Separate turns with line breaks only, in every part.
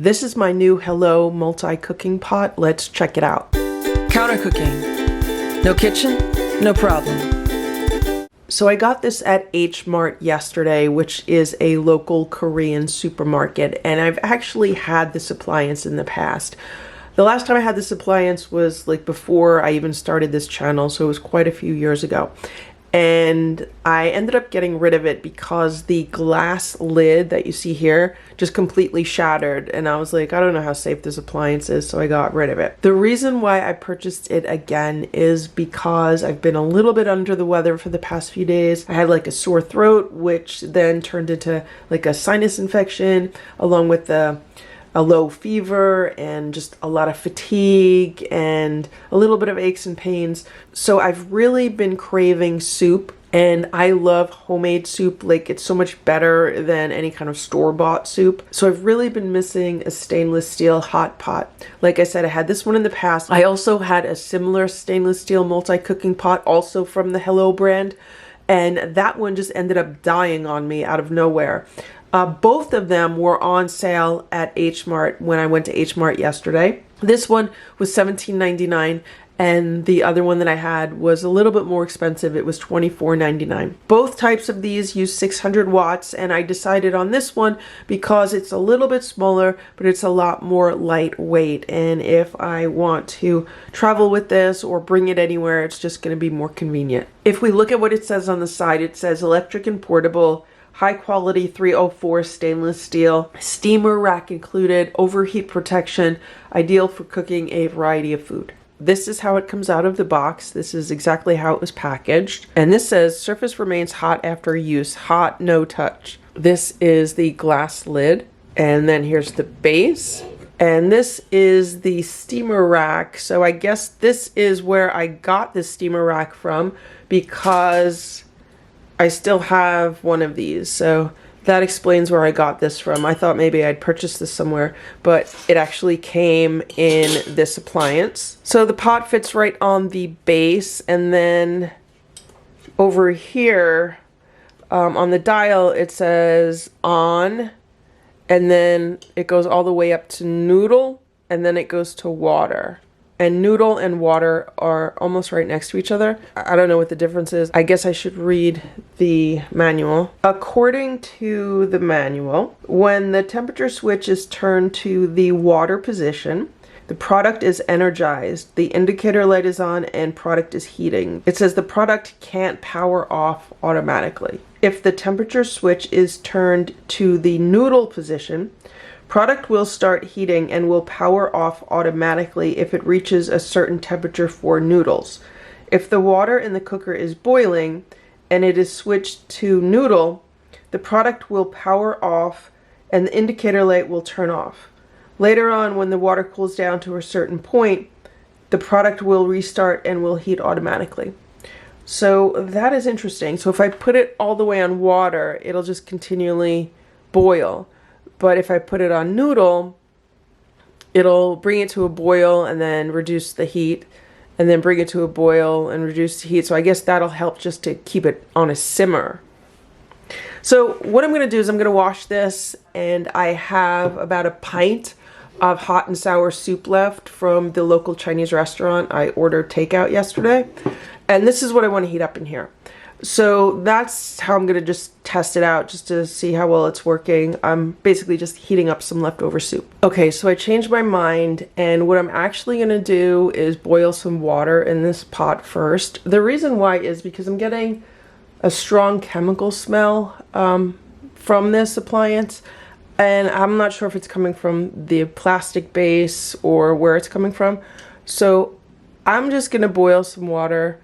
This is my new Hello multi-cooking pot. Let's check it out. Counter cooking. No kitchen? No problem. So I got this at H-mart yesterday, which is a local Korean supermarket, and I've actually had this appliance in the past. The last time I had this appliance was like before I even started this channel, so it was quite a few years ago. And I ended up getting rid of it because the glass lid that you see here just completely shattered, and I was like, I don't know how safe this appliance is, so I got rid of it. The reason why I purchased it again is because I've been a little bit under the weather for the past few days. I had like a sore throat, which then turned into like a sinus infection, along with a low fever and just a lot of fatigue and a little bit of aches and pains. So I've really been craving soup, and I love homemade soup. Like, it's so much better than any kind of store-bought soup. So I've really been missing a stainless steel hot pot. Like I said, I had this one in the past. I also had a similar stainless steel multi-cooking pot, also from the Hello brand, and that one just ended up dying on me out of nowhere. Both of them were on sale at H-mart when I went to H-mart yesterday. This one was $17.99, and the other one that I had was a little bit more expensive. It was $24.99. Both types of these use 600 watts, and I decided on this one because it's a little bit smaller, but it's a lot more lightweight. And if I want to travel with this or bring it anywhere, it's just going to be more convenient. If we look at what it says on the side, it says electric and portable, high quality 304 stainless steel, steamer rack included, overheat protection, ideal for cooking a variety of food. This is how it comes out of the box. This is exactly how it was packaged. And this says surface remains hot after use, hot, no touch. This is the glass lid. And then here's the base. And this is the steamer rack. So I guess this is where I got the steamer rack from, because I still have one of these, so that explains where I got this from. I thought maybe I'd purchased this somewhere, but it actually came in this appliance. So the pot fits right on the base, and then over here on the dial it says on, and then it goes all the way up to noodle, and then it goes to water. And noodle and water are almost right next to each other. I don't know what the difference is. I guess I should read the manual. According to the manual, when the temperature switch is turned to the water position, the product is energized, the indicator light is on, and product is heating. It says the product can't power off automatically. If the temperature switch is turned to the noodle position, product will start heating and will power off automatically if it reaches a certain temperature for noodles. If the water in the cooker is boiling and it is switched to noodle, the product will power off and the indicator light will turn off. Later on, when the water cools down to a certain point, the product will restart and will heat automatically. So that is interesting. So if I put it all the way on water, it'll just continually boil. But if I put it on noodle, it'll bring it to a boil and then reduce the heat, and then bring it to a boil and reduce the heat. So I guess that'll help just to keep it on a simmer. So what I'm going to do is I'm going to wash this, and I have about a pint of hot and sour soup left from the local Chinese restaurant. I ordered takeout yesterday, and this is what I want to heat up in here. So that's how I'm going to just test it out, just to see how well it's working. I'm basically just heating up some leftover soup. Okay, so I changed my mind, and what I'm actually going to do is boil some water in this pot first. The reason why is because I'm getting a strong chemical smell from this appliance, and I'm not sure if it's coming from the plastic base or where it's coming from. So I'm just going to boil some water,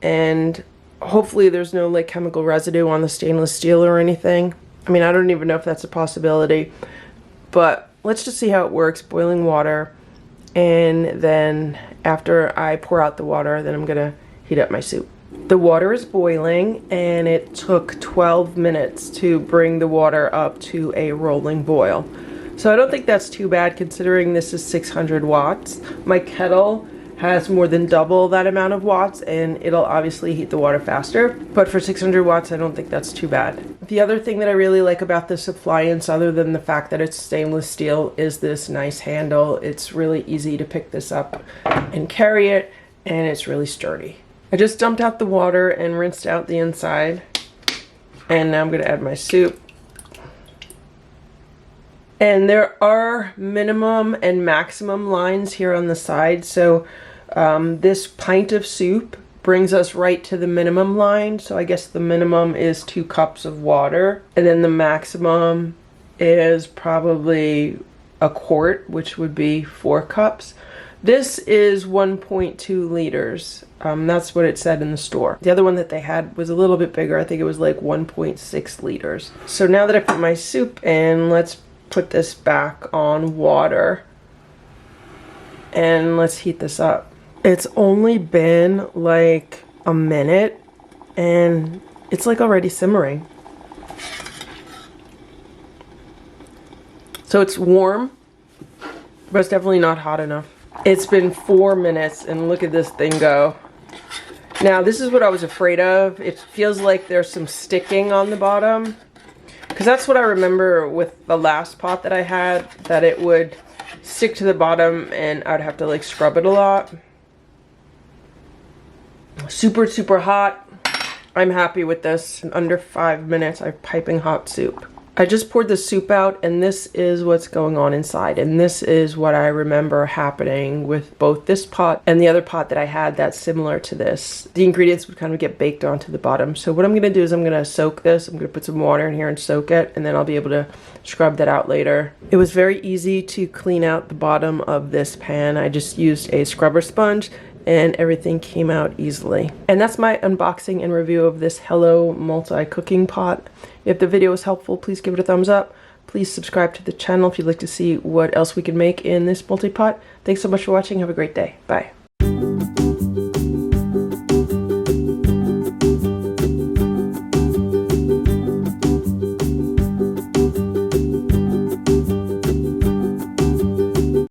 and hopefully there's no like chemical residue on the stainless steel or anything. I mean, I don't even know if that's a possibility, but let's just see how it works. Boiling water, and then after I pour out the water, then I'm gonna heat up my soup. The water is boiling, and it took 12 minutes to bring the water up to a rolling boil. So I don't think that's too bad considering this is 600 watts. My kettle has more than double that amount of watts, and it'll obviously heat the water faster. But for 600 watts, I don't think that's too bad. The other thing that I really like about this appliance, other than the fact that it's stainless steel, is this nice handle. It's really easy to pick this up and carry it, and it's really sturdy. I just dumped out the water and rinsed out the inside, and now I'm going to add my soup. And there are minimum and maximum lines here on the side, so this pint of soup brings us right to the minimum line. So I guess the minimum is 2 cups of water, and then the maximum is probably a quart, which would be 4 cups. This is 1.2 liters. That's what it said in the store. The other one that they had was a little bit bigger. I think it was like 1.6 liters. So now that I put my soup in, let's put this back on water and let's heat this up. It's only been like a minute and it's like already simmering. So it's warm, but it's definitely not hot enough. It's been 4 minutes and look at this thing go. Now this is what I was afraid of. It feels like there's some sticking on the bottom, because that's what I remember with the last pot that I had, that it would stick to the bottom and I'd have to like scrub it a lot. Super, super hot. I'm happy with this. In under 5 minutes, I have piping hot soup. I just poured the soup out, and this is what's going on inside. And this is what I remember happening with both this pot and the other pot that I had that's similar to this. The ingredients would kind of get baked onto the bottom. So what I'm going to do is I'm going to soak this. I'm going to put some water in here and soak it, and then I'll be able to scrub that out later. It was very easy to clean out the bottom of this pan. I just used a scrubber sponge, and everything came out easily. And that's my unboxing and review of this Hello multi-cooking pot. If the video was helpful, please give it a thumbs up. Please subscribe to the channel if you'd like to see what else we can make in this multi-pot. Thanks so much for watching. Have a great day. Bye.